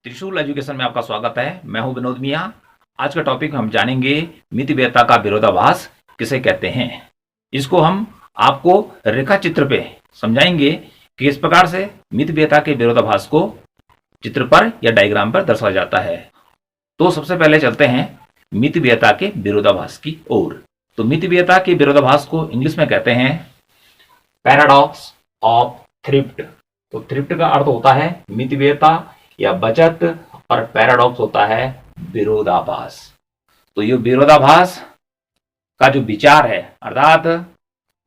त्रिशूल एजुकेशन में आपका स्वागत है। मैं हूं विनोद मिया। आज का टॉपिक हम जानेंगे मितव्ययिता का विरोधाभास किसे कहते हैं। इसको हम आपको रेखा चित्र पे समझाएंगे कि इस प्रकार से मितव्ययिता के विरोधाभास को चित्र पर या डायग्राम पर दर्शाया जाता है। तो सबसे पहले चलते हैं मितव्ययिता के विरोधाभास की ओर। तो मितव्ययिता के विरोधाभास को इंग्लिश में कहते हैं पैराडॉक्स ऑफ थ्रिफ्ट। तो थ्रिफ्ट का अर्थ होता है मितव्ययिता या बचत, और पैराडॉक्स होता है विरोधाभास। तो ये विरोधाभास का जो विचार है, अर्थात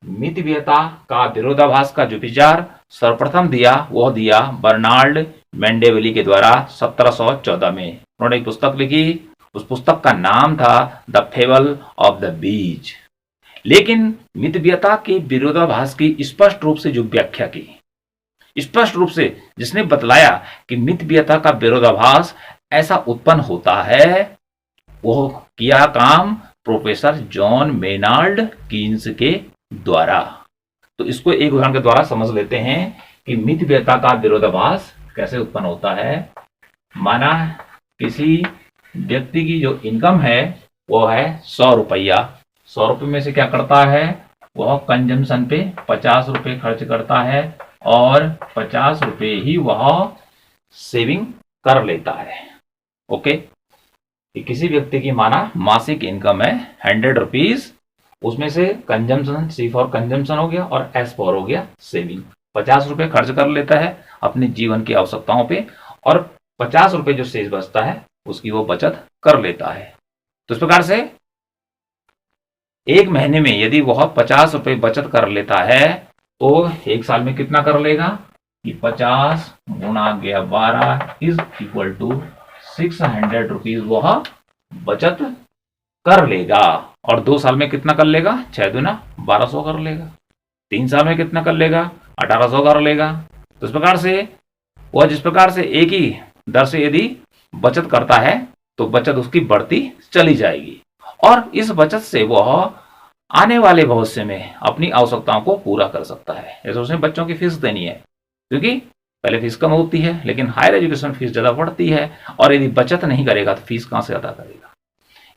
मितव्ययिता का विरोधाभास का जो विचार सर्वप्रथम वह दिया बर्नार्ड मैंडेविली के द्वारा 1714 में। उन्होंने एक पुस्तक लिखी, उस पुस्तक का नाम था the fable of the bees. लेकिन मितव्ययिता के विरोधाभास की स्पष्ट रूप से जो व्याख्या की, स्पष्ट रूप से जिसने बतलाया कि मितव्ययिता का विरोधाभास ऐसा उत्पन्न होता है, वो किया काम प्रोफेसर जॉन मेनार्ड कीन्स के द्वारा। तो इसको एक उदाहरण के द्वारा समझ लेते हैं कि मितव्ययिता का विरोधाभास कैसे उत्पन्न होता है। माना किसी व्यक्ति की जो इनकम है वो है 100 रुपया। 100 रुपये में से क्या करता है, वह कंजम्पशन पे 50 रुपये खर्च करता है और 50 रुपये ही वह सेविंग कर लेता है। ओके, किसी व्यक्ति की माना मासिक इनकम है 100 रुपीज, उसमें से कंजम्पशन, सी फॉर कंजम्पशन हो गया और एस फॉर हो गया सेविंग। 50 रुपये खर्च कर लेता है अपने जीवन की आवश्यकताओं पे, और 50 रुपये जो शेष बचता है उसकी वो बचत कर लेता है। तो इस प्रकार से एक महीने में यदि वह 50 रुपये बचत कर लेता है तो एक साल में कितना कर लेगा कि 50 गुणा 12 इज इक्वल टू 600 रुपीज वह बचत कर लेगा। और 2 साल में कितना कर लेगा, 6 दूना 1200 कर लेगा। 3 साल में कितना कर लेगा, 1800 कर लेगा। तो इस प्रकार से वह जिस प्रकार से एक ही दर से यदि बचत करता है तो बचत उसकी बढ़ती चली जाएगी, और इस बचत से वह आने वाले भविष्य में अपनी आवश्यकताओं को पूरा कर सकता है। जैसे उसने बच्चों की फीस देनी है, क्योंकि पहले फीस कम होती है लेकिन हायर एजुकेशन फीस ज्यादा बढ़ती है, और यदि बचत नहीं करेगा तो फीस कहां से अदा करेगा।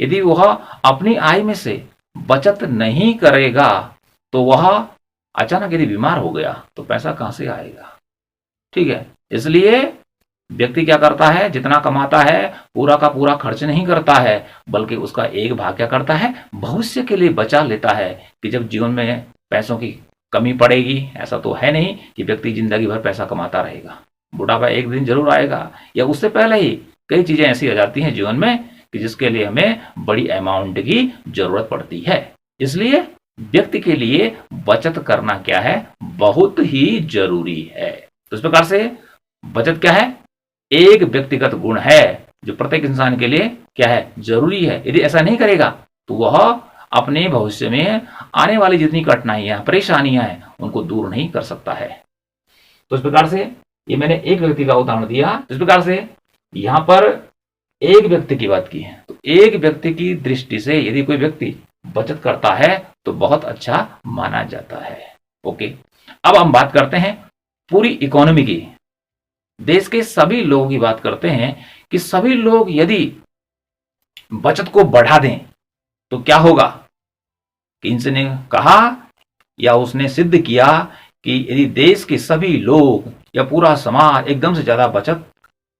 यदि वह अपनी आय में से बचत नहीं करेगा तो वह अचानक यदि बीमार हो गया तो पैसा कहां से आएगा। ठीक है, इसलिए व्यक्ति क्या करता है, जितना कमाता है पूरा का पूरा खर्च नहीं करता है, बल्कि उसका एक भाग क्या करता है, भविष्य के लिए बचा लेता है कि जब जीवन में पैसों की कमी पड़ेगी। ऐसा तो है नहीं कि व्यक्ति जिंदगी भर पैसा कमाता रहेगा, बुढ़ापा एक दिन जरूर आएगा, या उससे पहले ही कई चीजें ऐसी आ जाती हैं जीवन में कि जिसके लिए हमें बड़ी अमाउंट की जरूरत पड़ती है। इसलिए व्यक्ति के लिए बचत करना क्या है, बहुत ही जरूरी है। तो इस प्रकार से बचत क्या है, एक व्यक्तिगत गुण है जो प्रत्येक इंसान के लिए क्या है, जरूरी है। यदि ऐसा नहीं करेगा तो वह अपने भविष्य में आने वाली जितनी कठिनाइयां, परेशानियां हैं, उनको दूर नहीं कर सकता है। तो इस प्रकार से ये मैंने एक व्यक्ति का उदाहरण दिया। इस प्रकार से यहां पर एक व्यक्ति की बात की है, तो एक व्यक्ति की दृष्टि से यदि कोई व्यक्ति बचत करता है तो बहुत अच्छा माना जाता है। ओके, अब हम बात करते हैं पूरी इकोनॉमी की, देश के सभी लोगों की बात करते हैं कि सभी लोग यदि बचत को बढ़ा दें तो क्या होगा। कीन्स ने कहा या उसने सिद्ध किया कि यदि देश के सभी लोग या पूरा समाज एकदम से ज्यादा बचत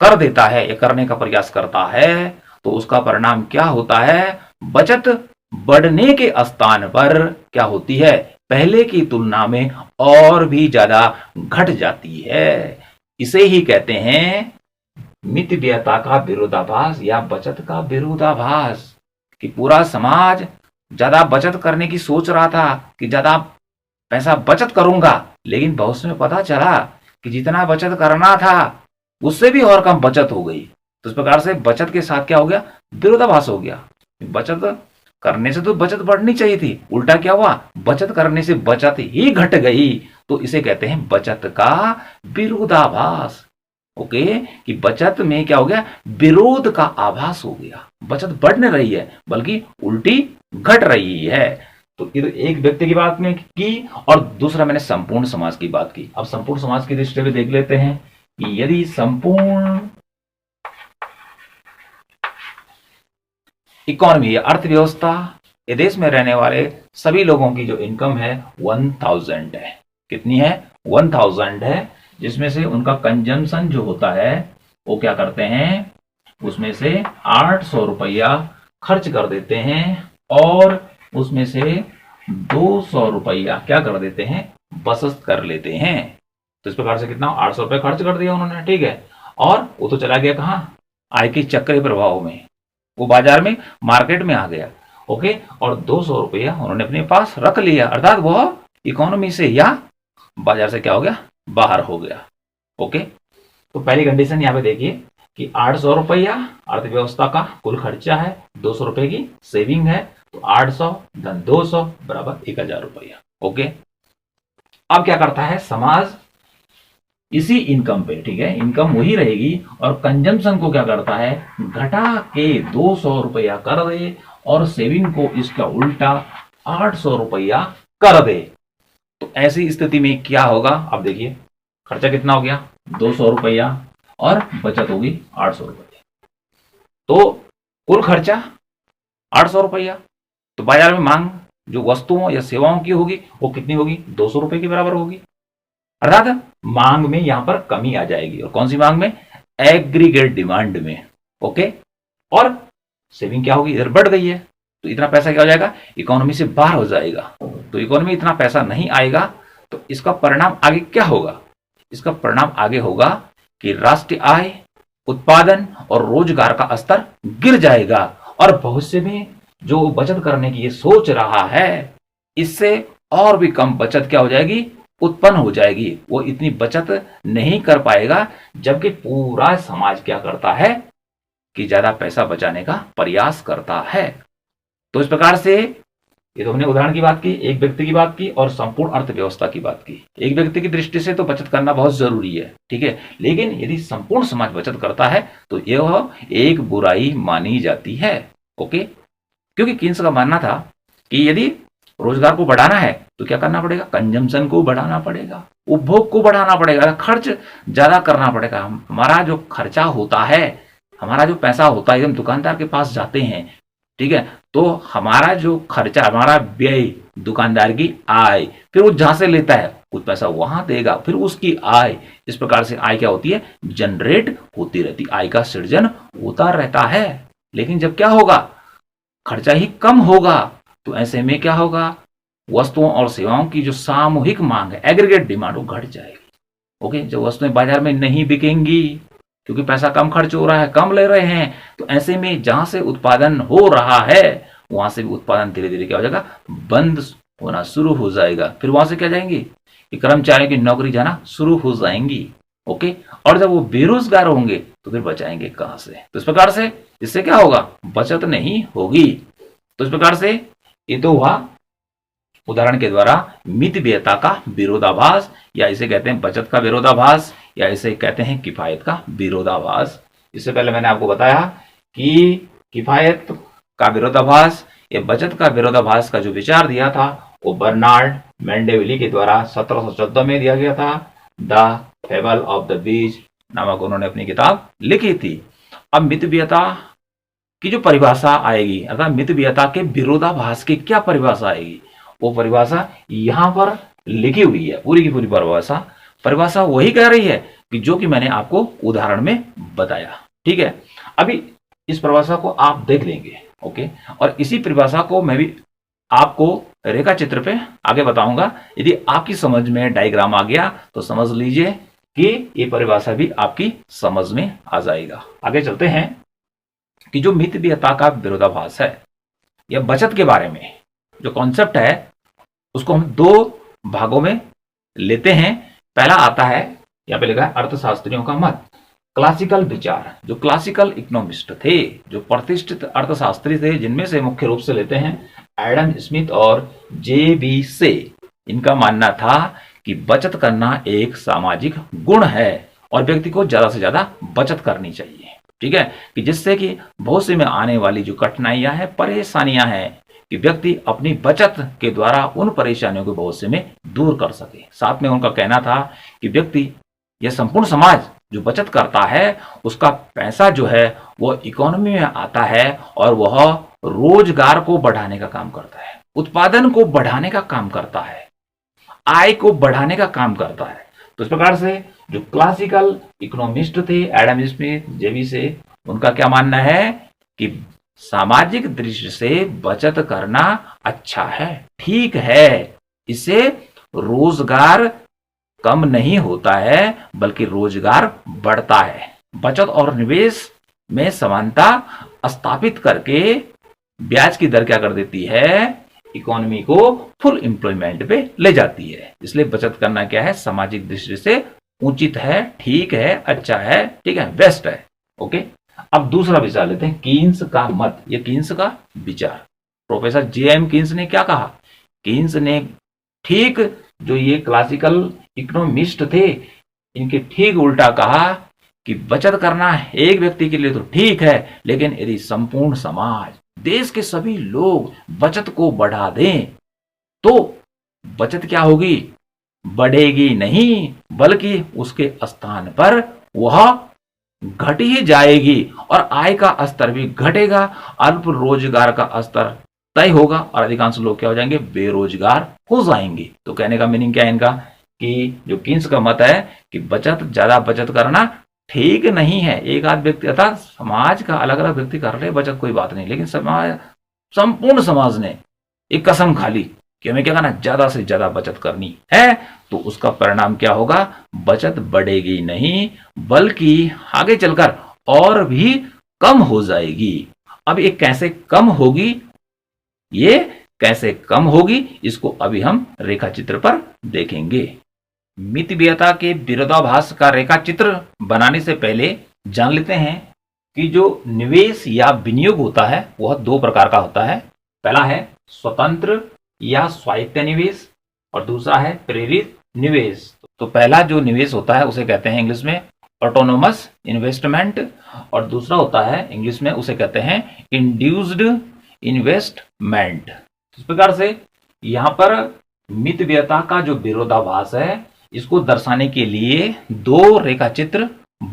कर देता है या करने का प्रयास करता है तो उसका परिणाम क्या होता है, बचत बढ़ने के स्थान पर क्या होती है, पहले की तुलना में और भी ज्यादा घट जाती है। इसे ही कहते हैं मितव्ययिता का विरोधाभास या बचत का विरोधाभास, कि पूरा समाज ज्यादा बचत करने की सोच रहा था कि ज्यादा पैसा बचत करूंगा, लेकिन भविष्य में पता चला कि जितना बचत करना था उससे भी और कम बचत हो गई। तो इस प्रकार से बचत के साथ क्या हो गया, विरोधाभास हो गया। बचत करने से तो बचत बढ़नी चाहिए थी, उल्टा क्या हुआ, बचत करने से बचत ही घट गई। तो इसे कहते हैं बचत का विरोधाभास। ओके, कि बचत में क्या हो गया, विरोध का आभास हो गया, बचत बढ़ नहीं रही है बल्कि उल्टी घट रही है। तो ये तो एक व्यक्ति की बात में की, और दूसरा मैंने संपूर्ण समाज की बात की। अब संपूर्ण समाज की दृष्टि से देख लेते हैं कि यदि संपूर्ण इकोनॉमी या अर्थव्यवस्था, ये देश में रहने वाले सभी लोगों की जो इनकम है 1000 है। कितनी है? 1000 है, जिसमें से उनका कंजम्पशन जो होता है वो क्या करते हैं, उसमें से 800 रुपया खर्च कर देते हैं और उसमें से 200 रुपया क्या कर देते हैं, बचत कर लेते हैं। तो इस प्रकार से कितना 800 रुपये खर्च कर दिया उन्होंने, ठीक है। और वो तो चला गया कहाँ, आय के चक्र प्रभाव में, वो बाजार में मार्केट में आ गया, ओके। और 200 रुपया उन्होंने अपने पास रख लिया, अर्थात वह इकोनॉमी से या बाजार से क्या हो गया, बाहर हो गया, ओके। तो पहली कंडीशन यहाँ पे देखिए कि 800 रुपया अर्थव्यवस्था का कुल खर्चा है, 200 रुपए की सेविंग है, तो 800 धन 200 बराबर 1000 रुपया, ओके। अब क्या करता है समाज इसी इनकम पे, ठीक है, इनकम वही रहेगी और कंजम्पशन को क्या करता है, घटा के 200 रुपया कर दे और सेविंग को इसका उल्टा 800 रुपया कर दे। तो ऐसी स्थिति में क्या होगा, अब देखिए खर्चा कितना हो गया 200 रुपया और बचत होगी 800 रुपया, तो कुल खर्चा 800 रुपया। तो बाजार में मांग जो वस्तुओं या सेवाओं की होगी वो कितनी होगी, 200 रुपए के बराबर होगी, अर्थात मांग में यहां पर कमी आ जाएगी। और कौन सी मांग में, एग्रीगेट डिमांड में, ओके। और सेविंग क्या होगी, इधर बढ़ गई है, तो इतना पैसा क्या हो जाएगा, इकोनॉमी से बाहर हो जाएगा। तो इकोनॉमी इतना पैसा नहीं आएगा, तो इसका परिणाम आगे क्या होगा, इसका परिणाम आगे होगा कि राष्ट्रीय आय, उत्पादन और रोजगार का स्तर गिर जाएगा और भविष्य में जो बचत करने की ये सोच रहा है, इससे और भी कम बचत क्या हो जाएगी, उत्पन्न हो जाएगी। वो इतनी बचत नहीं कर पाएगा, जबकि पूरा समाज क्या करता है कि ज्यादा पैसा बचाने का प्रयास करता है। तो इस प्रकार से ये तो हमने उदाहरण की बात की, एक व्यक्ति की बात की और संपूर्ण अर्थव्यवस्था की बात की। एक व्यक्ति की दृष्टि से तो बचत करना बहुत जरूरी है, ठीक है, लेकिन यदि संपूर्ण समाज बचत करता है तो यह एक बुराई मानी जाती है, ओके। क्योंकि किन्स का मानना था कि यदि रोजगार को बढ़ाना है तो क्या करना पड़ेगा, कंजम्पशन को बढ़ाना पड़ेगा, उपभोग को बढ़ाना पड़ेगा, खर्च ज्यादा करना पड़ेगा। हमारा जो खर्चा होता है, हमारा जो पैसा होता है, हम दुकानदार के पास जाते हैं, ठीक है, तो हमारा जो खर्चा, हमारा व्यय, दुकानदार की आय, फिर वो जहां से लेता है कुछ पैसा वहां देगा, फिर उसकी आय, इस प्रकार से आय क्या होती है, जनरेट होती रहती, आय का सृजन होता रहता है। लेकिन जब क्या होगा, खर्चा ही कम होगा, तो ऐसे में क्या होगा, वस्तुओं और सेवाओं की जो सामूहिक मांग है, एग्रीगेट डिमांड, वो घट जाएगी, ओके। जो वस्तुएं बाजार में नहीं बिकेंगी क्योंकि पैसा कम खर्च हो रहा है, कम ले रहे हैं, तो ऐसे में जहां से उत्पादन हो रहा है वहां से भी उत्पादन धीरे धीरे क्या हो जाएगा, बंद होना शुरू हो जाएगा। फिर वहां से क्या जाएंगी, कि कर्मचारियों की नौकरी जाना शुरू हो जाएंगी, ओके। और जब वो बेरोजगार होंगे तो फिर बचाएंगे कहां से। तो इस प्रकार से इससे क्या होगा, बचत नहीं होगी। तो इस प्रकार से ये तो हुआ उदाहरण के द्वारा मितव्ययता का विरोधाभास, या इसे कहते हैं बचत का विरोधाभास, या इसे कहते हैं किफायत का विरोधाभास। इससे पहले मैंने आपको बताया कि किफायत का विरोधाभास या बचत का विरोधाभास का जो विचार दिया था वो बर्नार्ड मैंडेविली के द्वारा 1714 में दिया गया था। The fable of the bees नामक उन्होंने अपनी किताब लिखी थी। अब मितव्ययता की जो परिभाषा आएगी, अर्थात मितव्ययता के विरोधाभास की क्या परिभाषा आएगी, वो परिभाषा यहां पर लिखी हुई है, पूरी की पूरी परिभाषा वही कह रही है कि जो कि मैंने आपको उदाहरण में बताया, ठीक है। अभी इस परिभाषा को आप देख लेंगे, ओके, और इसी परिभाषा को मैं भी आपको रेखा चित्र पे आगे बताऊंगा। यदि आपकी समझ में डायग्राम आ गया तो समझ लीजिए कि ये परिभाषा भी आपकी समझ में आ जाएगा। आगे चलते हैं कि जो मितव्ययता का विरोधाभास है या बचत के बारे में जो कॉन्सेप्ट है उसको हम दो भागों में लेते हैं। पहला आता है, यहाँ पे लिखा है अर्थशास्त्रियों का मत, क्लासिकल विचार। जो क्लासिकल इकोनॉमिस्ट थे, जो प्रतिष्ठित अर्थशास्त्री थे, जिनमें से मुख्य रूप से लेते हैं एडम स्मिथ और जे.बी. से, इनका मानना था कि बचत करना एक सामाजिक गुण है और व्यक्ति को ज्यादा से ज्यादा बचत करनी चाहिए, ठीक है, कि जिससे कि भविष्य में आने वाली जो कठिनाइयां हैं, परेशानियां हैं, कि व्यक्ति अपनी बचत के द्वारा उन परेशानियों को भविष्य में दूर कर सके। साथ में उनका कहना था कि व्यक्ति यह संपूर्ण समाज जो बचत करता है उसका पैसा जो है वो इकोनॉमी में आता है और वह रोजगार को बढ़ाने का काम करता है, उत्पादन को बढ़ाने का काम करता है, आय को बढ़ाने का काम करता है। तो इस प्रकार से जो क्लासिकल इकोनॉमिस्ट थे एडम स्मिथ, जेवी से, उनका क्या मानना है कि सामाजिक दृष्टि से बचत करना अच्छा है, ठीक है, इससे रोजगार कम नहीं होता है बल्कि रोजगार बढ़ता है। बचत और निवेश में समानता स्थापित करके ब्याज की दर क्या कर देती है, इकोनॉमी को फुल एम्प्लॉयमेंट पे ले जाती है। इसलिए बचत करना क्या है, सामाजिक दृष्टि से उचित है, ठीक है, अच्छा है, ठीक है, बेस्ट है। ओके, अब दूसरा विचार लेते हैं, कीन्स का मत। ये कीन्स का विचार, प्रोफेसर जे.एम. कीन्स ने क्या कहा? कीन्स ने ठीक जो ये क्लासिकल इकोनॉमिस्ट थे इनके ठीक उल्टा कहा कि बचत करना एक व्यक्ति के लिए तो ठीक है, लेकिन यदि संपूर्ण समाज, देश के सभी लोग बचत को बढ़ा दें तो बचत क्या होगी, बढ़ेगी नहीं बल्कि उसके स्थान पर वह घट ही जाएगी और आय का स्तर भी घटेगा, अल्प रोजगार का स्तर तय होगा और अधिकांश लोग क्या हो जाएंगे, बेरोजगार हो जाएंगे। तो कहने का मीनिंग क्या है इनका कि जो कीन्स का मत है कि ज्यादा बचत करना ठीक नहीं है। एक आध व्यक्ति अर्थात समाज का अलग अलग व्यक्ति कर रहे बचत, कोई बात नहीं, लेकिन समाज, संपूर्ण समाज ने एक कसम खा ली कि हमें क्या करना, ज्यादा से ज्यादा बचत करनी है, तो उसका परिणाम क्या होगा, बचत बढ़ेगी नहीं बल्कि आगे चलकर और भी कम हो जाएगी। अब ये कैसे कम होगी, ये कैसे कम होगी, इसको अभी हम रेखा चित्र पर देखेंगे। मितव्ययता के विरोधाभास का रेखा चित्र बनाने से पहले जान लेते हैं कि जो निवेश या विनियोग होता है वह दो प्रकार का होता है। पहला है स्वतंत्र या स्वायत्त निवेश और दूसरा है प्रेरित निवेश। तो पहला जो निवेश होता है उसे कहते हैं इंग्लिश में ऑटोनोमस इन्वेस्टमेंट और दूसरा होता है इंग्लिश में उसे कहते हैं इंड्यूस्ड इन्वेस्टमेंट। इस प्रकार से यहां पर मितव्ययता का जो विरोधाभास है इसको दर्शाने के लिए दो रेखा चित्र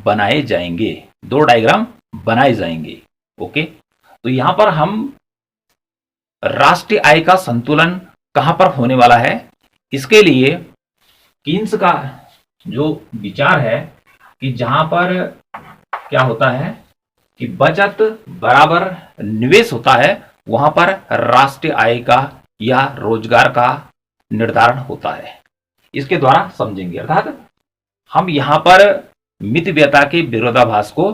बनाए जाएंगे, दो डायग्राम बनाए जाएंगे। ओके, तो यहां पर हम राष्ट्रीय आय का संतुलन कहां पर होने वाला है, इसके लिए कीन्स का जो विचार है कि जहां पर क्या होता है कि बचत बराबर निवेश होता है वहां पर राष्ट्रीय आय का या रोजगार का निर्धारण होता है। इसके द्वारा समझेंगे, अर्थात हम यहां पर मितव्ययता के विरोधाभास को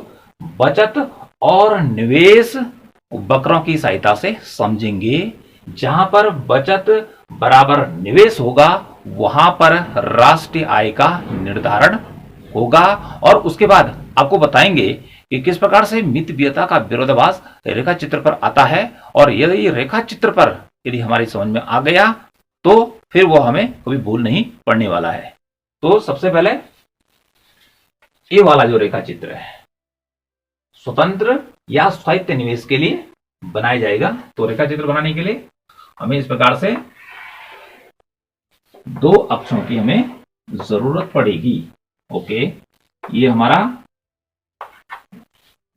बचत और निवेश वक्रों की सहायता से समझेंगे। जहां पर बचत बराबर निवेश होगा वहां पर राष्ट्रीय आय का निर्धारण होगा और उसके बाद आपको बताएंगे कि किस प्रकार से मितव्ययता का विरोधाभास रेखा चित्र पर आता है और यदि रेखा चित्र पर यदि हमारी समझ में आ गया तो फिर वो हमें कभी भूल नहीं पड़ने वाला है। तो सबसे पहले ये वाला जो रेखा चित्र है स्वतंत्र या स्वायत्त निवेश के लिए बनाया जाएगा। तो रेखा चित्र बनाने के लिए हमें इस प्रकार से दो अक्षों की हमें जरूरत पड़ेगी। ओके, ये हमारा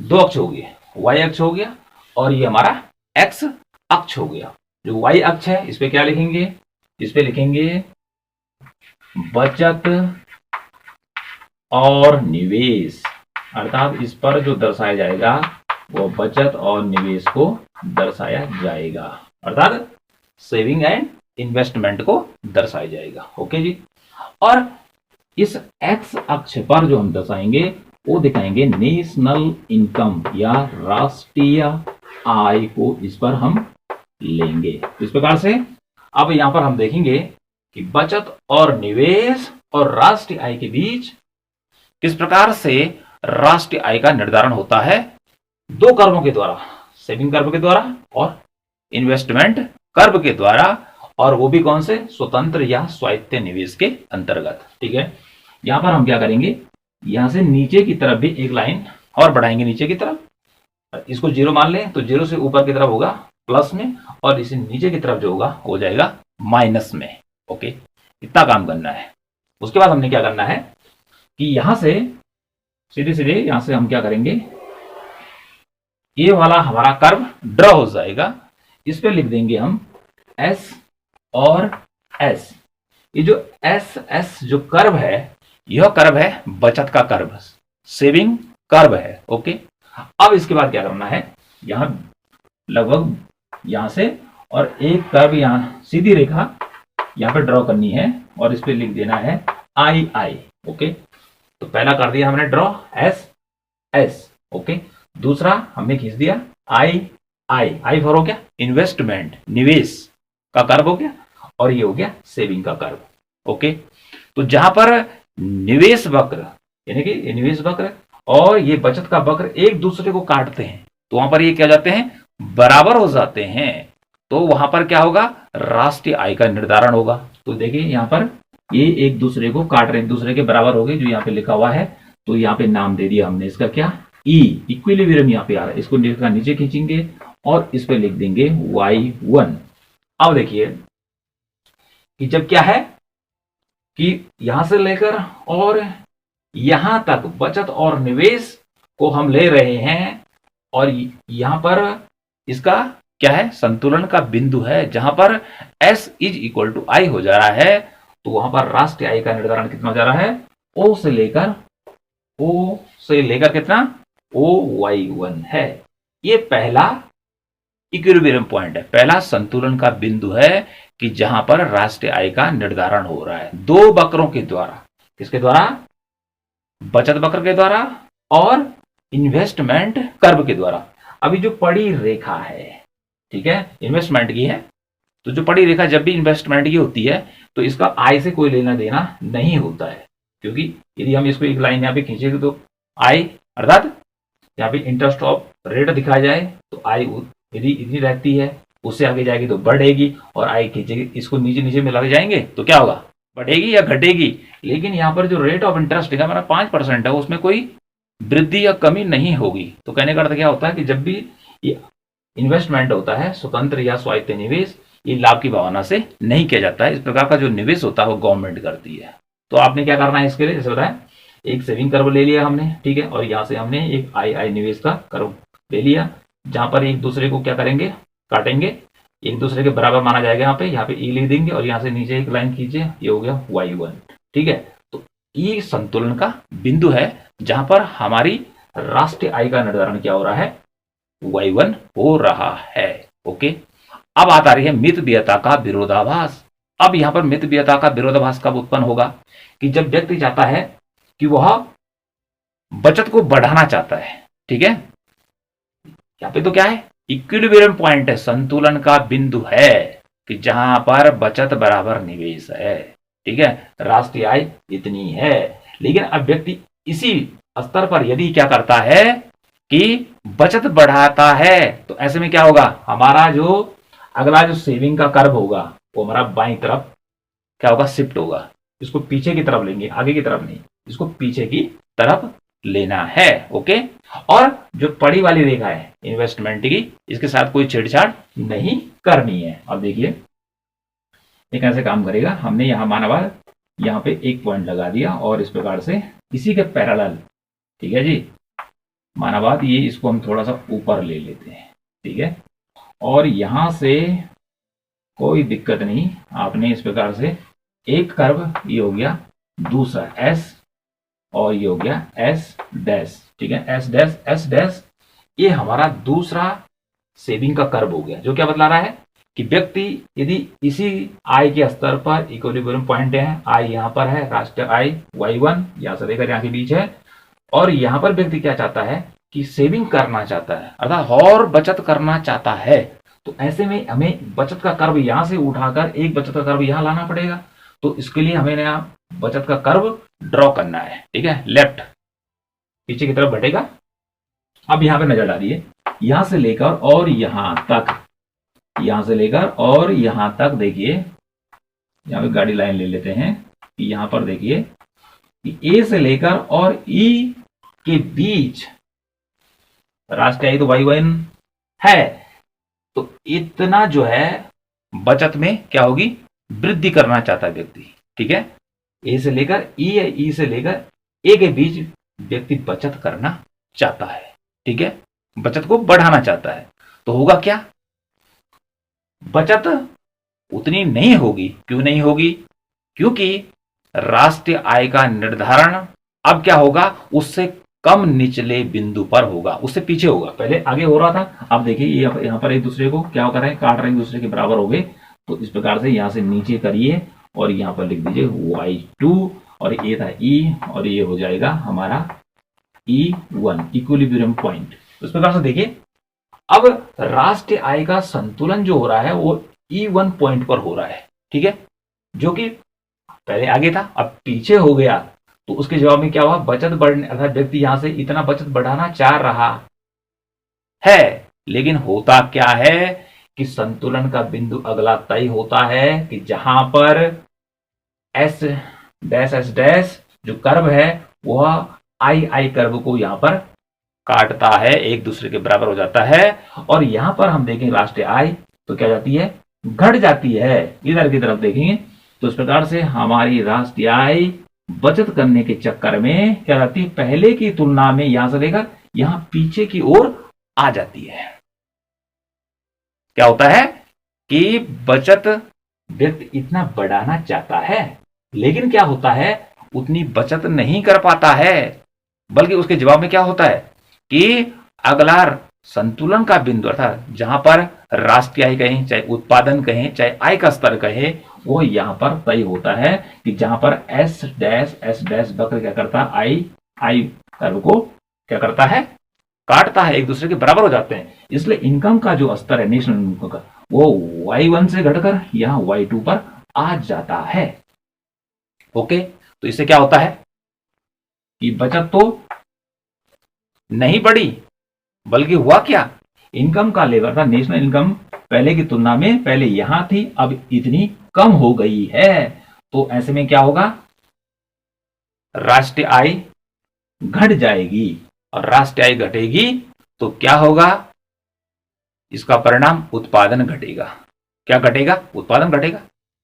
दो अक्ष हो गया, वाई अक्ष हो गया और ये हमारा एक्स अक्ष हो गया। जो वाई अक्ष है इस पे क्या लिखेंगे, इस पे लिखेंगे बचत और निवेश, अर्थात इस पर जो दर्शाया जाएगा वो बचत और निवेश को दर्शाया जाएगा, अर्थात सेविंग एंड इन्वेस्टमेंट को दर्शाया जाएगा। ओके जी, और इस एक्स अक्ष पर जो हम दर्शाएंगे वो दिखाएंगे नेशनल इनकम या राष्ट्रीय आय को, इस पर हम लेंगे। तो इस प्रकार से अब यहां पर हम देखेंगे कि बचत और निवेश और राष्ट्रीय आय के बीच किस प्रकार से राष्ट्रीय आय का निर्धारण होता है, दो कर्वों के द्वारा, सेविंग कर्व के द्वारा और इन्वेस्टमेंट कर्व के द्वारा, और वो भी कौन से, स्वतंत्र या स्वायत्त निवेश के अंतर्गत। ठीक है, यहां पर हम क्या करेंगे, यहां से नीचे की तरफ भी एक लाइन और बढ़ाएंगे नीचे की तरफ, इसको जीरो मान लें तो जीरो से ऊपर की तरफ होगा प्लस में और इसे नीचे की तरफ जो होगा हो जाएगा माइनस में। ओके, इतना काम करना है। उसके बाद हमने क्या करना है, कि यहां से सीधे सीधे यहां से हम क्या करेंगे, ये वाला हमारा कर्व ड्रॉ हो जाएगा। इस पे लिख देंगे हम एस और एस। ये जो एस एस जो कर्व है, यह कर्व है बचत का कर्व, सेविंग कर्व है। ओके, अब इसके बाद क्या करना है, यहां लगभग यहां से और एक कर्व यहां सीधी रेखा यहां पे ड्रॉ करनी है और इस पे लिख देना है आई आई। ओके, तो पहला कर दिया हमने ड्रॉ एस एस। ओके, दूसरा हमने खींच दिया आई आई। आई फॉर हो गया इन्वेस्टमेंट, निवेश का कर्व हो गया, और ये हो गया सेविंग का कर्व। ओके, तो जहां पर निवेश वक्र यानी कि निवेश वक्र और ये बचत का वक्र एक दूसरे को काटते हैं, तो वहां पर ये क्या जाते हैं, बराबर हो जाते हैं। तो वहां पर क्या होगा, राष्ट्रीय आय का निर्धारण होगा। तो देखिए यहां पर ये एक दूसरे को काट रहे, एक दूसरे के बराबर हो गए, जो यहाँ पे लिखा हुआ है। तो यहाँ पे नाम दे दिया हमने इसका क्या, ई, इक्विलिब्रियम यहाँ पे आ रहा है। इसको नीचे खींचेंगे और इस पे लिख देंगे y1। अब देखिए कि जब क्या है कि यहां से लेकर और यहां तक बचत और निवेश को हम ले रहे हैं, और यहां पर इसका क्या है, संतुलन का बिंदु है, जहां पर S इज इक्वल टू आई हो जा रहा है। तो वहां पर राष्ट्रीय आय का निर्धारण कितना हो जा रहा है, O से लेकर कितना, OY1 है। ये पहला इक्विलिब्रियम पॉइंट है, पहला संतुलन का बिंदु है कि जहां पर राष्ट्रीय आय का निर्धारण हो रहा है दो वक्रों के द्वारा। किसके द्वारा, बचत वक्र के द्वारा और इन्वेस्टमेंट कर्व के द्वारा। अभी जो पड़ी रेखा है, ठीक है, इन्वेस्टमेंट की है, तो जो पड़ी रेखा जब भी इन्वेस्टमेंट की होती है तो इसका आय से कोई लेना देना नहीं होता है, क्योंकि यदि हम इसको एक लाइन यहाँ पे खींचेंगे तो आय अर्थात यहाँ पे इंटरेस्ट ऑफ रेट दिखाया जाए तो आय यदि इतनी रहती है, उससे आगे जाएगी तो बढ़ेगी, और आय खींचेगी, इसको नीचे नीचे में लग जाएंगे तो क्या होगा, बढ़ेगी या घटेगी। लेकिन यहाँ पर जो रेट ऑफ इंटरेस्ट है हमारा 5% है, उसमें कोई वृद्धि या कमी नहीं होगी। तो कहने का अर्थ क्या होता है कि जब भी ये इन्वेस्टमेंट होता है, स्वतंत्र या स्वायत्त निवेश, ये लाभ की भावना से नहीं किया जाता है। इस प्रकार का जो निवेश होता है वो गवर्नमेंट करती है। तो आपने क्या करना है इसके लिए, जैसे बताया, एक सेविंग कर्व ले लिया हमने, ठीक है, और यहाँ से हमने एक आई आई निवेश का कर्व ले लिया, जहां पर एक दूसरे को क्या करेंगे, काटेंगे, एक दूसरे के बराबर माना जाएगा। यहाँ पे ई लिख देंगे और यहाँ से नीचे एक लाइन खींचे, ये हो गया y1, ठीक है। तो ये संतुलन का बिंदु है जहां पर हमारी राष्ट्रीय आय का निर्धारण क्या हो रहा है, y1 हो रहा है। ओके, अब आता रही है मितव्ययता का विरोधाभास। अब यहां पर मितव्ययता का विरोधाभास कब उत्पन्न होगा, कि जब व्यक्ति चाहता है कि वह बचत को बढ़ाना चाहता है, ठीक है, यहाँ पे तो क्या है, इक्विलिब्रियम पॉइंट है, संतुलन का बिंदु है कि जहां पर बचत बराबर निवेश है, ठीक है, राष्ट्रीय आय इतनी है। लेकिन अब व्यक्ति इसी स्तर पर यदि क्या करता है कि बचत बढ़ाता है, तो ऐसे में क्या होगा, हमारा जो अगला जो सेविंग का कर्व होगा वो हमारा बाईं तरफ क्या होगा, शिफ्ट होगा। इसको पीछे की तरफ लेंगे, आगे की तरफ नहीं, इसको पीछे की तरफ लेना है। ओके, और जो पड़ी वाली रेखा है इन्वेस्टमेंट की, इसके साथ कोई छेड़छाड़ नहीं करनी है। अब देखिए ये कैसे काम करेगा। हमने यहां माना यहाँ पे एक पॉइंट लगा दिया और इस प्रकार से इसी के पैरेलल, ठीक है जी, माना बात ये, इसको हम थोड़ा सा ऊपर ले लेते हैं, ठीक है, और यहां से कोई दिक्कत नहीं, आपने इस प्रकार से एक कर्व ये हो गया, दूसरा एस, और ये हो गया एस डैश, ठीक है, एस डैश ये हमारा दूसरा सेविंग का कर्व हो गया, जो क्या बतला रहा है कि व्यक्ति यदि इसी आय के स्तर पर इक्विलिब्रियम पॉइंट है, आय यहाँ पर है, राष्ट्रीय आय y1 यहाँ से लेकर यहाँ के बीच है, और यहाँ पर व्यक्ति क्या चाहता है कि सेविंग करना चाहता है, अर्थात और बचत करना चाहता है। तो ऐसे में हमें बचत का कर्व यहां से उठाकर एक बचत का कर्व यहां लाना पड़ेगा। तो इसके लिए हमें नया बचत का कर्व ड्रॉ करना है, ठीक है, लेफ्ट पीछे की तरफ बढ़ेगा। अब यहां पे नजर डालिए, यहां से लेकर और यहां तक, यहां से लेकर और यहां तक, देखिए यहां पे गाड़ी लाइन ले लेते हैं, यहां पर देखिए कि ए से लेकर और ई के बीच राष्ट्रीय आय तो y1 है, तो इतना जो है बचत में क्या होगी, वृद्धि करना चाहता है व्यक्ति, ठीक है, ए से लेकर ई है, ई से लेकर ए के बीच व्यक्ति बचत करना चाहता है, ठीक है, बचत को बढ़ाना चाहता है, तो होगा क्या, बचत उतनी नहीं होगी। क्यों नहीं होगी? क्योंकि राष्ट्रीय आय का निर्धारण अब क्या होगा, उससे कम निचले बिंदु पर होगा, उससे पीछे होगा। पहले आगे हो रहा था, अब देखिए यहां पर एक दूसरे को क्या कर रहे हैं, काट रहे हैं, एक दूसरे के बराबर हो गए। तो इस प्रकार से यहां से नीचे करिए और यहां पर लिख दीजिए y2 और ये था E और ये हो जाएगा हमारा E1 इक्विलिब्रियम पॉइंट। इस प्रकार से देखिए अब राष्ट्रीय आय का संतुलन जो हो रहा है वो E1 पॉइंट पर हो रहा है, ठीक है, जो कि पहले आगे था अब पीछे हो गया। तो उसके जवाब में क्या हुआ, बचत बढ़ने, अर्थात व्यक्ति यहां से इतना बचत बढ़ाना चाह रहा है, लेकिन होता क्या है कि संतुलन का बिंदु अगला तय होता है कि जहां पर एस डैश जो कर्व है वह आई कर्व को यहां पर काटता है, एक दूसरे के बराबर हो जाता है। और यहां पर हम देखें राष्ट्रीय आय तो क्या जाती है, घट जाती है। इधर की तरफ देखेंगे तो इस प्रकार से हमारी राष्ट्रीय आय बचत करने के चक्कर में क्या जाती है, पहले की तुलना में यहां से लेकर यहां पीछे की ओर आ जाती है। क्या होता है कि बचत व्यक्ति इतना बढ़ाना चाहता है, लेकिन क्या होता है, उतनी बचत नहीं कर पाता है, बल्कि उसके जवाब में क्या होता है कि अगला संतुलन का बिंदु अर्थात जहां पर राष्ट्रीय आय कहें, चाहे उत्पादन कहें, चाहे आय का स्तर कहें, वो यहां पर तय होता है कि जहां पर एस डैश वक्र क्या करता है, आई कर्व को क्या करता है, काटता है, एक दूसरे के बराबर हो जाते हैं। इसलिए इनकम का जो स्तर है नेशनल इनकम का वो y1 से घटकर यहां y2 पर आ जाता है। ओके, तो इससे क्या होता है कि बचत तो नहीं बढ़ी, बल्कि हुआ क्या, इनकम का लेवल था, नेशनल इनकम पहले की तुलना में पहले यहां थी, अब इतनी कम हो गई है। तो ऐसे में क्या होगा, राष्ट्रीय आय घट जाएगी, और राष्ट्रीय आय घटेगी तो क्या होगा, इसका परिणाम उत्पादन घटेगा। क्या घटेगा, उत्पादन घटेगा।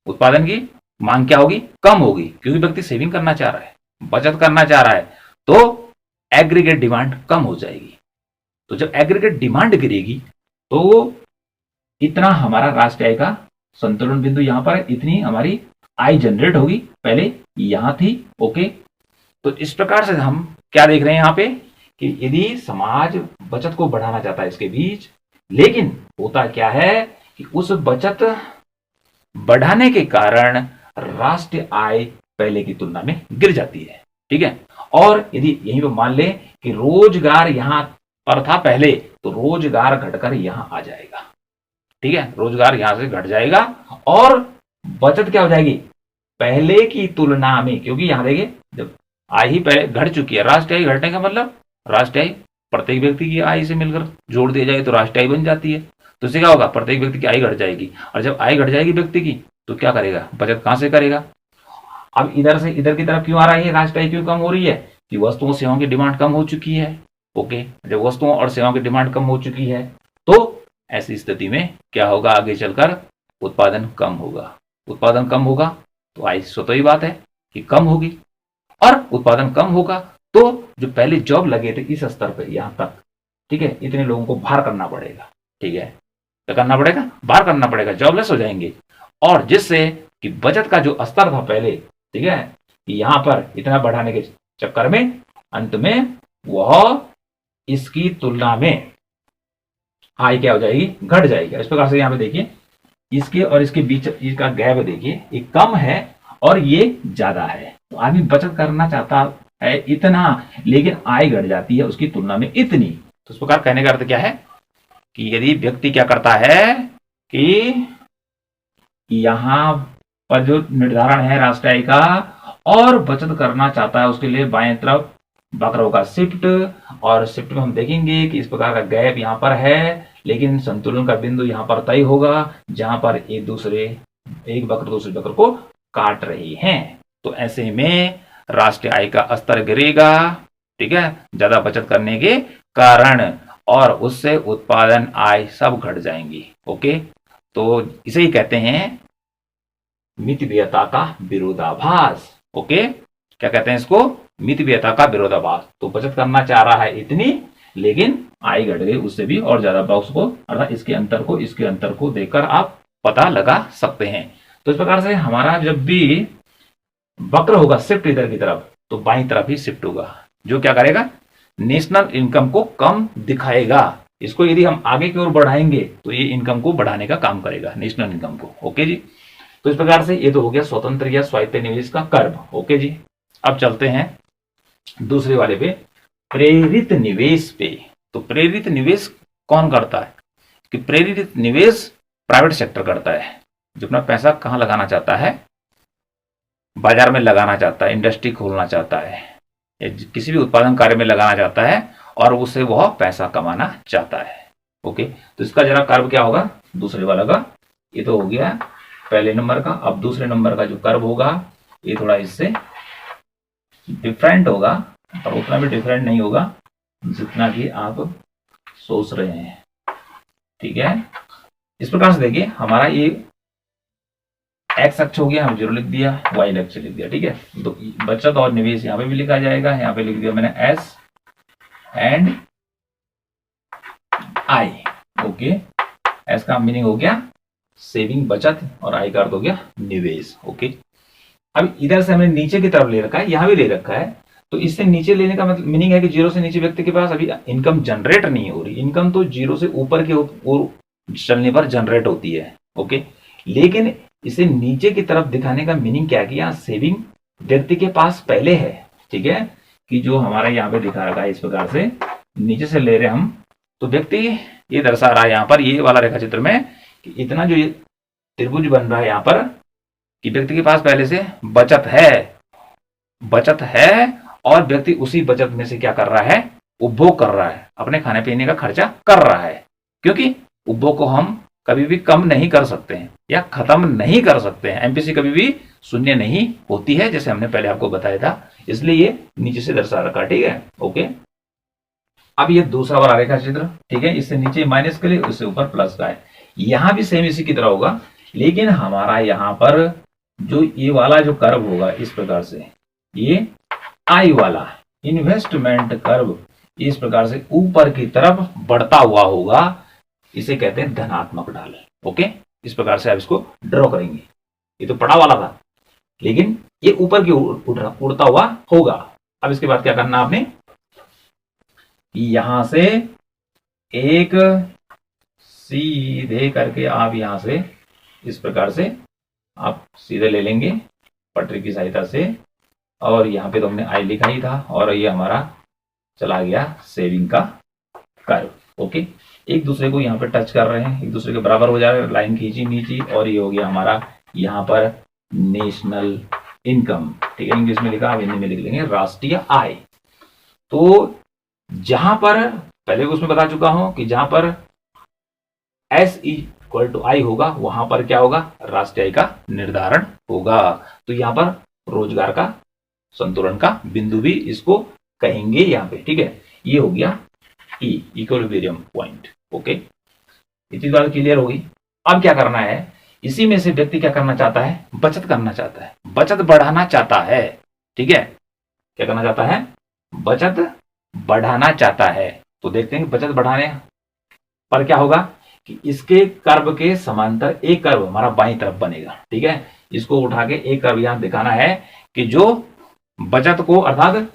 उत्पादन की मांग क्या होगी, कम होगी, क्योंकि व्यक्ति सेविंग करना चाह रहा है, बचत करना चाह रहा है, तो एग्रीगेट डिमांड कम हो जाएगी। तो जब एग्रीगेट डिमांड गिरेगी तो इतना हमारा राष्ट्रीय आय का संतुलन बिंदु यहां पर है, इतनी हमारी आय जनरेट होगी, पहले यहां थी। ओके, तो इस प्रकार से हम क्या देख रहे हैं यहां पे कि यदि समाज बचत को बढ़ाना चाहता है इसके बीच, लेकिन होता क्या है कि उस बचत बढ़ाने के कारण राष्ट्रीय आय पहले की तुलना में गिर जाती है, ठीक है। और यदि यहीं पर मान ले कि रोजगार यहां पर था पहले, तो रोजगार घटकर यहां आ जाएगा, ठीक है, रोजगार यहां से घट जाएगा और बचत क्या हो जाएगी, पहले की तुलना में, क्योंकि यहां देखिए जब आय ही पहले घट चुकी है, राष्ट्रीय आय घटने का मतलब राष्ट्रीय आय प्रत्येक व्यक्ति की आय से मिलकर जोड़ दिया जाए तो राष्ट्रीय आय बन जाती है। तो इससे क्या होगा, प्रत्येक व्यक्ति की आय घट जाएगी, और जब आय घट जाएगी व्यक्ति की तो क्या करेगा, बचत कहां से करेगा। अब इधर से इधर की तरफ क्यों आ रहा है, राष्ट्रीय आय क्यों कम हो रही है, कि वस्तुओं सेवाओं की डिमांड कम हो चुकी है। ओके, जब वस्तुओं और सेवाओं की डिमांड कम हो चुकी है तो ऐसी स्थिति में क्या होगा, आगे चलकर उत्पादन कम होगा। उत्पादन कम होगा तो आय स्वतः ही बात है कि कम होगी, और उत्पादन कम होगा तो जो पहले जॉब लगे थे इस स्तर पे यहां तक, ठीक है, इतने लोगों को बाहर करना पड़ेगा, ठीक है, क्या करना पड़ेगा, बाहर करना पड़ेगा, जॉबलेस हो जाएंगे। और जिससे कि बचत का जो स्तर था पहले, ठीक है, यहां पर इतना बढ़ाने के चक्कर में अंत में वह इसकी तुलना में आय क्या हो जाएगी, घट जाएगी। इस प्रकार से यहां पे देखिए इसके और इसके बीच इसका गैप देखिए, ये कम है और ये ज्यादा है। तो आदमी बचत करना चाहता है इतना, लेकिन आय घट जाती है उसकी तुलना में इतनी। तो इस प्रकार कहने का अर्थ क्या है कि यदि व्यक्ति क्या करता है कि यहां पर जो निर्धारण है राष्ट्रीय आय का और बचत करना चाहता है, उसके लिए बाएं तरफ वक्र होगा शिफ्ट, और शिफ्ट में हम देखेंगे कि इस प्रकार का गैप यहां पर है, लेकिन संतुलन का बिंदु यहां पर तय होगा जहां पर एक वक्र दूसरे वक्र को काट रहे हैं। तो ऐसे में राष्ट्रीय आय का स्तर गिरेगा, ठीक है, ज्यादा बचत करने के कारण, और उससे उत्पादन आय सब घट जाएंगी। ओके, तो इसे ही कहते हैं मितव्ययता का विरोधाभास। ओके, क्या कहते हैं इसको, मितव्ययता का विरोधाभास। तो बचत करना चाह रहा है इतनी, लेकिन आय घट गई उससे भी और ज्यादा। बॉक्स को अर्थात इसके अंतर को देखकर आप पता लगा सकते हैं। तो इस प्रकार से हमारा जब भी वक्र होगा शिफ्ट इधर की तरफ, तो बाईं तरफ ही शिफ्ट होगा, जो क्या करेगा, नेशनल इनकम को कम दिखाएगा। इसको यदि हम आगे की ओर बढ़ाएंगे तो ये इनकम को बढ़ाने का काम करेगा, नेशनल इनकम को। ओके जी। तो इस प्रकार से ये तो हो गया स्वतंत्र या स्वायत्त निवेश का कर्व। ओके जी। अब चलते हैं दूसरे वाले पे, प्रेरित निवेश पे। तो प्रेरित निवेश कौन करता है? कि प्रेरित निवेश प्राइवेट सेक्टर करता है, जो अपना पैसा कहां लगाना चाहता है, बाजार में लगाना चाहता है, इंडस्ट्री खोलना चाहता है, या किसी भी उत्पादन कार्य में लगाना चाहता है और उससे वह पैसा कमाना चाहता है। ओके, तो इसका जरा कर्व क्या होगा दूसरे वाला का? ये तो हो गया पहले नंबर का। अब दूसरे नंबर का जो कर्व होगा ये थोड़ा इससे डिफरेंट होगा, और उतना भी डिफरेंट नहीं होगा जितना कि आप सोच रहे हैं। ठीक है, इस प्रकार से देखिए हमारा ये एक्स अक्ष हो गया, हम 0 लिख दिया, वाई अक्ष लिख दिया। ठीक है, तो बचत और निवेश यहाँ पे भी लिखा जाएगा, यहाँ पे लिख दिया मैंने S and I. Okay, S का मीनिंग हो गया सेविंग बचत, और आई का अर्थ हो गया निवेश। ओके, अब इधर से हमने नीचे की तरफ ले रखा है, यहां भी ले रखा है, तो इससे नीचे लेने का मतलब मीनिंग है कि 0 से नीचे व्यक्ति के पास अभी इनकम जनरेट नहीं हो रही। इनकम तो 0 से ऊपर की ओर चलने पर जनरेट होती है। ओके, लेकिन इसे नीचे की तरफ दिखाने का मीनिंग क्या कि यहाँ सेविंग व्यक्ति के पास पहले है। ठीक है, कि जो हमारा यहाँ पे दिखा रखा है इस प्रकार से नीचे से ले रहे हम, तो व्यक्ति ये दर्शा रहा है यहाँ पर, ये वाला रेखा चित्र में, कि इतना जो ये त्रिभुज बन रहा है यहाँ पर, कि व्यक्ति के पास पहले से बचत है और व्यक्ति उसी बचत में से क्या कर रहा है, उपभोग कर रहा है, अपने खाने पीने का खर्चा कर रहा है। क्योंकि उपभोग को हम कभी भी कम नहीं कर सकते हैं या खत्म नहीं कर सकते हैं, एमपीसी कभी भी शून्य नहीं होती है, जैसे हमने पहले आपको बताया था, इसलिए ये नीचे से दर्शा रखा। ठीक है, ओके। अब ये दूसरा वाला रेखा चित्र, ठीक है, इससे नीचे माइनस के लिए, उससे ऊपर प्लस का है। यहां भी सेम इसी की तरह होगा, लेकिन हमारा यहां पर जो ये वाला जो कर्व होगा इस प्रकार से, ये आई वाला इन्वेस्टमेंट कर्व इस प्रकार से ऊपर की तरफ बढ़ता हुआ होगा, इसे कहते हैं धनात्मक ढाल। ओके, इस प्रकार से आप इसको ड्रॉ करेंगे। ये तो पड़ा वाला था, लेकिन ये ऊपर की उड़ता हुआ होगा। अब इसके बाद क्या करना आपने, यहां से एक सीधे करके आप यहां से इस प्रकार से आप सीधे ले लेंगे पटरी की सहायता से, और यहाँ पे तो हमने आई लिखा ही था, और ये हमारा चला गया सेविंग का कर्व। ओके, एक दूसरे को यहाँ पे टच कर रहे हैं, एक दूसरे के बराबर हो जा रहे हैं, लाइन खींची नीची, और ये हो गया हमारा यहाँ पर नेशनल इनकम। ठीक है, इंग्लिश में लिखा, आप हिंदी में लिख लेंगे राष्ट्रीय आय। तो जहां पर पहले उसमें बता चुका हूं कि जहां पर एस इक्वल टू आई होगा, वहां पर क्या होगा, राष्ट्रीय आय का निर्धारण होगा। तो यहां पर रोजगार का संतुलन का बिंदु भी इसको कहेंगे यहाँ पे। ठीक है, ये हो गया ई इक्विलिब्रियम पॉइंट। ओके, ये चीज बात क्लियर होगी। अब क्या करना है, इसी में से व्यक्ति क्या करना चाहता है, बचत करना चाहता है, बचत बढ़ाना चाहता है। ठीक है, क्या करना चाहता है, बचत बढ़ाना चाहता है। तो देखते हैं बचत बढ़ाने पर क्या होगा कि इसके कर्व के समांतर एक कर्व हमारा बाईं तरफ बनेगा। ठीक है, इसको उठा के एक कर्व यहां दिखाना है कि जो बचत को, अर्थात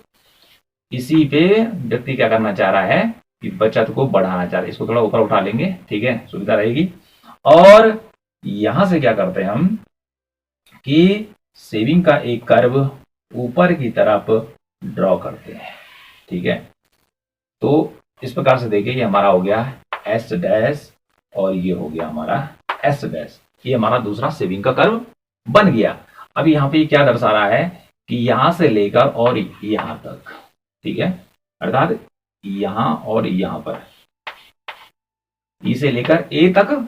इसी पे व्यक्ति क्या करना चाह रहा है कि बचत को बढ़ाना चाह रहा है। इसको थोड़ा ऊपर उठा लेंगे, ठीक है, सुविधा रहेगी। और यहां से क्या करते हैं हम कि सेविंग का एक कर्व ऊपर की तरफ ड्रॉ करते हैं। ठीक है, तो इस प्रकार से देखिए, ये हमारा हो गया एस डैश और ये हो गया हमारा एस डैश। ये हमारा दूसरा सेविंग का कर्व बन गया। अब यहाँ पे क्या दर्शा रहा है कि यहां से लेकर और यहां तक, ठीक है, अर्थात यहां और यहां पर, इसे लेकर ए तक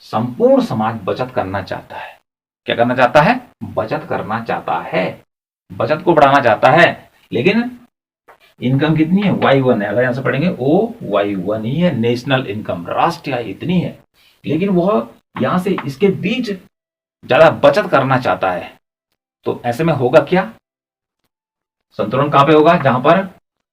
संपूर्ण समाज बचत करना चाहता है। क्या करना चाहता है, बचत करना चाहता है, बचत को बढ़ाना चाहता है। लेकिन इनकम कितनी है, Y1 है, अगर यहां से पढ़ेंगे ओ Y1 ही है, नेशनल इनकम, राष्ट्रीय आय इतनी है, लेकिन वह यहां से इसके बीच ज्यादा बचत करना चाहता है। तो ऐसे में होगा क्या, संतुलन कहां पे होगा, जहां पर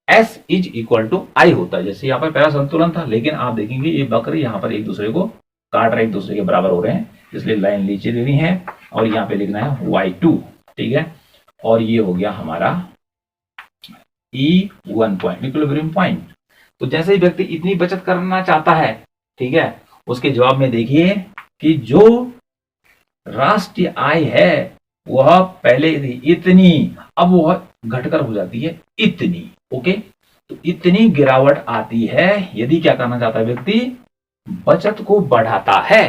S is equal to I होता है। जैसे यहाँ पर पहला संतुलन था, लेकिन आप देखेंगे ये वक्र यहाँ पर एक दूसरे को काट रहे, एक दूसरे के बराबर हो रहे हैं, इसलिए लाइन नीचे देनी है और यहाँ पे लिखना है y2, ठीक है। और ये हो गया हमारा E1 पॉइंट, इक्विलिब्रियम पॉइंट। तो जैसे ही व्यक्ति इतनी बचत करना चाहता है, ठीक है, उसके जवाब में देखिए कि जो राष्ट्रीय आय है वह पहले थी इतनी, अब वह घटकर हो जाती है इतनी। ओके, तो इतनी गिरावट आती है यदि क्या करना चाहता है व्यक्ति, बचत को बढ़ाता है।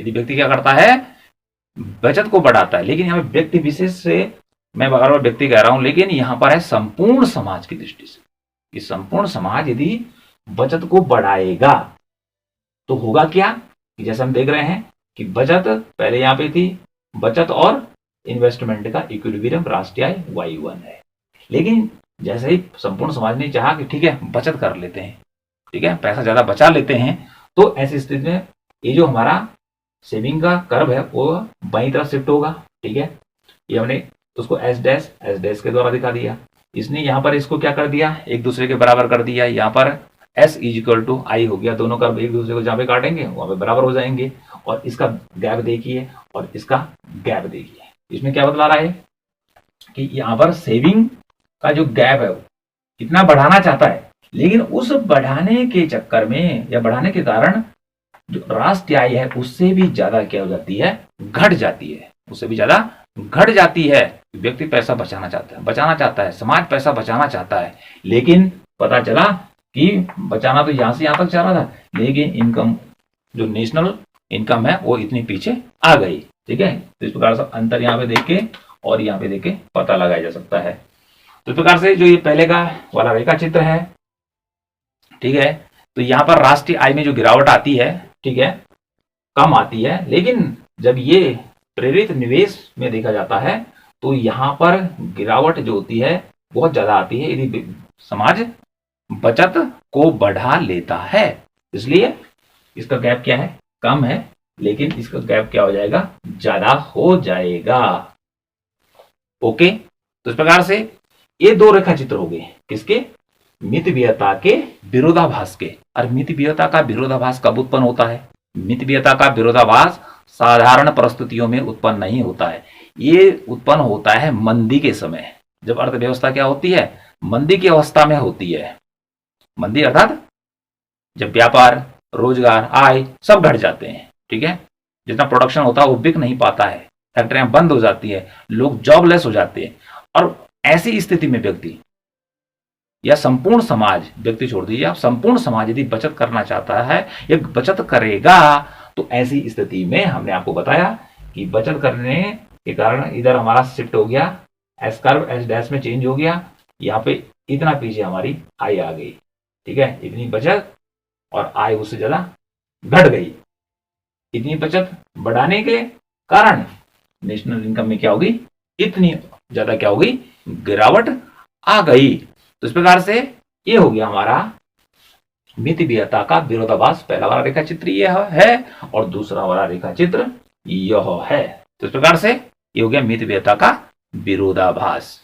यदि व्यक्ति क्या करता है, बचत को बढ़ाता है। लेकिन यहाँ पे व्यक्ति विशेष से मैं बार बार व्यक्ति कह रहा हूं, लेकिन यहां पर है संपूर्ण समाज की दृष्टि से। कि संपूर्ण समाज यदि बचत को बढ़ाएगा तो होगा क्या, कि जैसे हम देख रहे हैं कि बचत पहले यहां पे थी, बचत और इन्वेस्टमेंट का इक्विलिब्रियम राष्ट्रीय आय Y1 है। लेकिन जैसे ही संपूर्ण समाज ने चाहा कि ठीक है बचत कर लेते हैं, ठीक है, पैसा ज्यादा बचा लेते हैं, तो ऐसी स्थिति में ये जो हमारा सेविंग का कर्व है वो बाईं तरफ शिफ्ट होगा। ठीक है, ये हमने उसको एस डैश के द्वारा दिखा दिया। इसने यहाँ पर इसको क्या कर दिया, एक दूसरे के बराबर कर दिया। यहाँ पर S is equal to I हो गया, दोनों कर्व एक दूसरे को जहाँ पे काटेंगे वहां पे बराबर हो जाएंगे। और इसका गैप देखिए और इसका गैप देखिए, इसमें क्या बतला रहा है कि यहाँ पर सेविंग का जो गैप है वो कितना बढ़ाना चाहता है, लेकिन उस बढ़ाने के चक्कर में या बढ़ाने के कारण जो राष्ट्रीय आय है उससे भी ज्यादा क्या हो जाती है, घट जाती है, उससे भी ज्यादा घट जाती है। व्यक्ति पैसा बचाना चाहता है, समाज पैसा बचाना चाहता है, लेकिन पता चला कि बचाना तो यहां से यहां तक चाह रहा था, लेकिन इनकम जो नेशनल इनकम है वो इतनी पीछे आ गई। ठीक है, तो इस प्रकार से अंतर यहाँ पे देख के और यहाँ पे देख के पता लगाया जा सकता है। तो इस प्रकार से जो ये पहले का वाला रेखा चित्र है, ठीक है, तो यहाँ पर राष्ट्रीय आय में जो गिरावट आती है, ठीक है, कम आती है, लेकिन जब ये प्रेरित निवेश में देखा जाता है तो यहाँ पर गिरावट जो होती है बहुत ज्यादा आती है यदि समाज बचत को बढ़ा लेता है। इसलिए इसका गैप क्या है, कम है, लेकिन इसका गैप क्या हो जाएगा, ज्यादा हो जाएगा। ओके, तो इस प्रकार से ये दो रेखा चित्र हो गए किसके, मितव्ययता के विरोधाभास के। और मितव्ययता का विरोधाभास कब उत्पन्न होता है, मितव्ययता का विरोधाभास साधारण परिस्थितियों में उत्पन्न नहीं होता है, ये उत्पन्न होता है मंदी के समय। जब अर्थव्यवस्था क्या होती है, मंदी की अवस्था में होती है। मंदी अर्थात जब व्यापार, रोजगार, आय सब घट जाते हैं। ठीक है, जितना प्रोडक्शन होता है वो बिक नहीं पाता है, फैक्ट्रियां बंद हो जाती है, लोग जॉबलेस हो जाते हैं। और ऐसी स्थिति में व्यक्ति या संपूर्ण समाज, व्यक्ति छोड़ दीजिए आप, संपूर्ण समाज यदि बचत करना चाहता है या बचत करेगा, तो ऐसी स्थिति में हमने आपको बताया कि बचत करने के कारण इधर हमारा शिफ्ट हो गया, एस कर्व एस डैश में चेंज हो गया, यहाँ पे इतना पीछे हमारी आय आ गई। ठीक है, इतनी बचत और आय उससे ज्यादा घट गई। इतनी बचत बढ़ाने के कारण नेशनल इनकम में क्या होगी, इतनी ज्यादा क्या होगी, गिरावट आ गई। तो इस प्रकार से ये हो गया हमारा मितव्ययता का विरोधाभास। पहला वाला रेखा चित्र यह है और दूसरा वाला रेखा चित्र यह है। तो इस प्रकार से ये हो गया मितव्ययता का विरोधाभास।